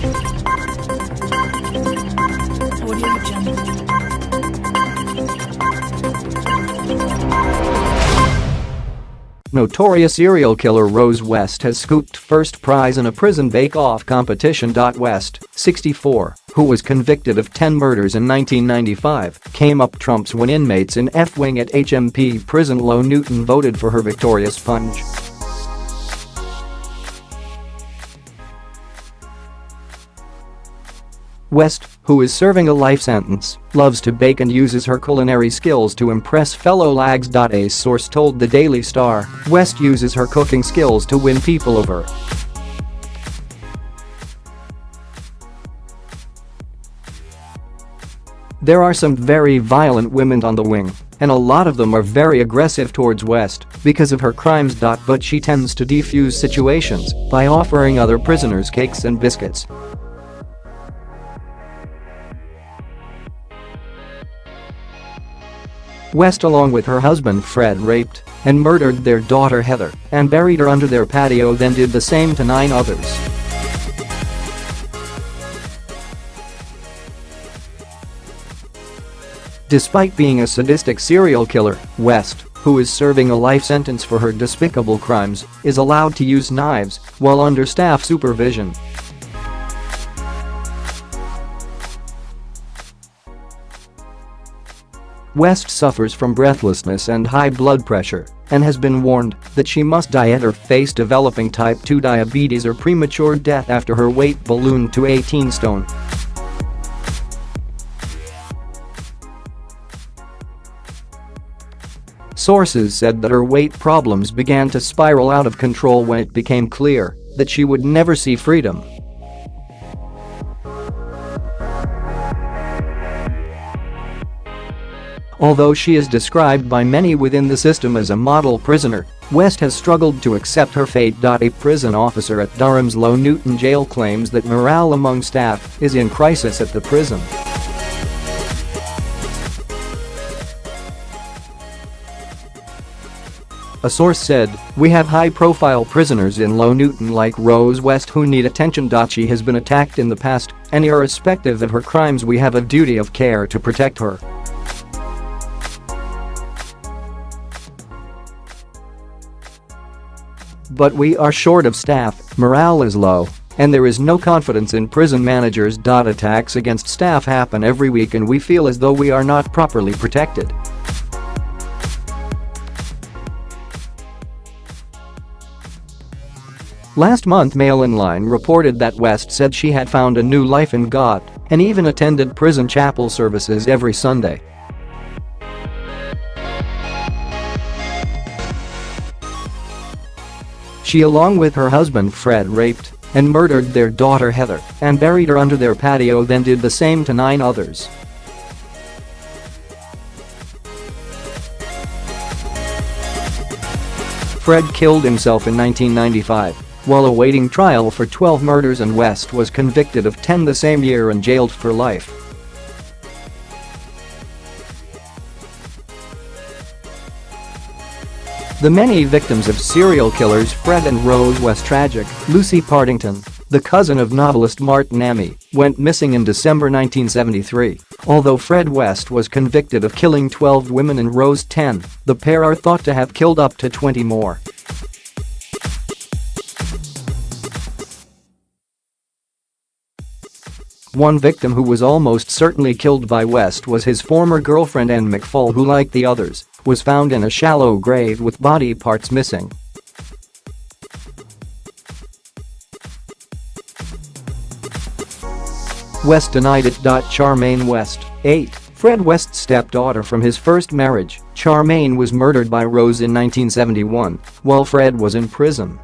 Audio Jungle. Notorious serial killer Rose West has scooped first prize in a prison bake-off competition.West, 64, who was convicted of 10 murders in 1995, came up trumps when inmates in F-wing at HMP Prison Low Newton voted for her victorious punch. West, who is serving a life sentence, loves to bake and uses her culinary skills to impress fellow lags.A source told the Daily Star. West uses her cooking skills to win people over. There are some very violent women on the wing, and a lot of them are very aggressive towards West because of her crimes. But she tends to defuse situations by offering other prisoners cakes and biscuits. West, along with her husband Fred, raped and murdered their daughter Heather and buried her under their patio, then did the same to 9 others. Despite being a sadistic serial killer, West, who is serving a life sentence for her despicable crimes, is allowed to use knives while under staff supervision. West suffers from breathlessness and high blood pressure and has been warned that she must diet or face developing type 2 diabetes or premature death after her weight ballooned to 18 stone. Sources said that her weight problems began to spiral out of control when it became clear that she would never see freedom. Although she is described by many within the system as a model prisoner, West has struggled to accept her fate.A. Prison officer at Durham's Low Newton jail claims that morale among staff is in crisis at the prison. A source said, "We have high-profile prisoners in Low Newton like Rose West who need attention. She has been attacked in the past, and irrespective of her crimes we have a duty of care to protect her." But we are short of staff, morale is low, and there is no confidence in prison managers. Attacks against staff happen every week and we feel as though we are not properly protected. Last month, MailOnline reported that West said she had found a new life in God and even attended prison chapel services every Sunday. She, along with her husband Fred, raped and murdered their daughter Heather and buried her under their patio, then did the same to 9 others. Fred killed himself in 1995 while awaiting trial for 12 murders, and West was convicted of 10 the same year and jailed for life. The many victims of serial killers Fred and Rose West tragic. Lucy Partington, the cousin of novelist Martin Amy, went missing in December 1973. Although Fred West was convicted of killing 12 women and Rose 10, the pair are thought to have killed up to 20 more. One victim who was almost certainly killed by West was his former girlfriend Anne McFall, who, like the others, was found in a shallow grave with body parts missing. West denied it.Charmaine West, 8, Fred West's stepdaughter from his first marriage. Charmaine was murdered by Rose in 1971 while Fred was in prison.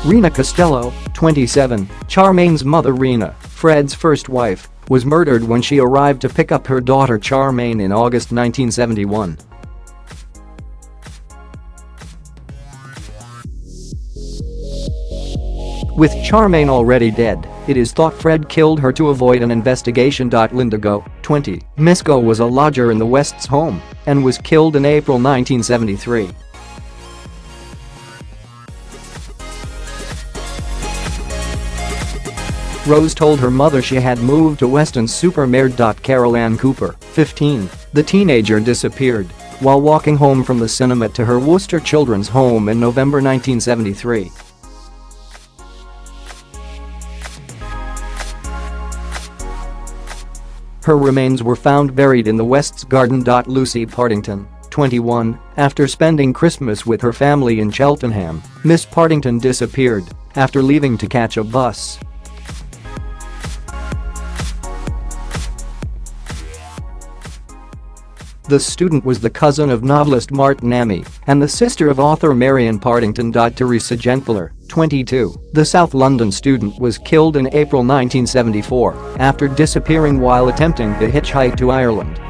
Rena Costello, 27, Charmaine's mother Rena, Fred's first wife, was murdered when she arrived to pick up her daughter Charmaine in August 1971. With Charmaine already dead, it is thought Fred killed her to avoid an investigation. Lindigo, 20, Misko was a lodger in the West's home and was killed in April 1973. Rose told her mother she had moved to Weston-super-Mare. Carol Ann Cooper, 15, the teenager disappeared while walking home from the cinema to her Worcester children's home in November 1973. Her remains were found buried in the West's garden. Lucy Partington, 21, after spending Christmas with her family in Cheltenham, Miss Partington disappeared after leaving to catch a bus. The student was the cousin of novelist Martin Nami and the sister of author Marion Partington. Teresa Gentler, 22, the South London student was killed in April 1974 after disappearing while attempting to hitchhike to Ireland.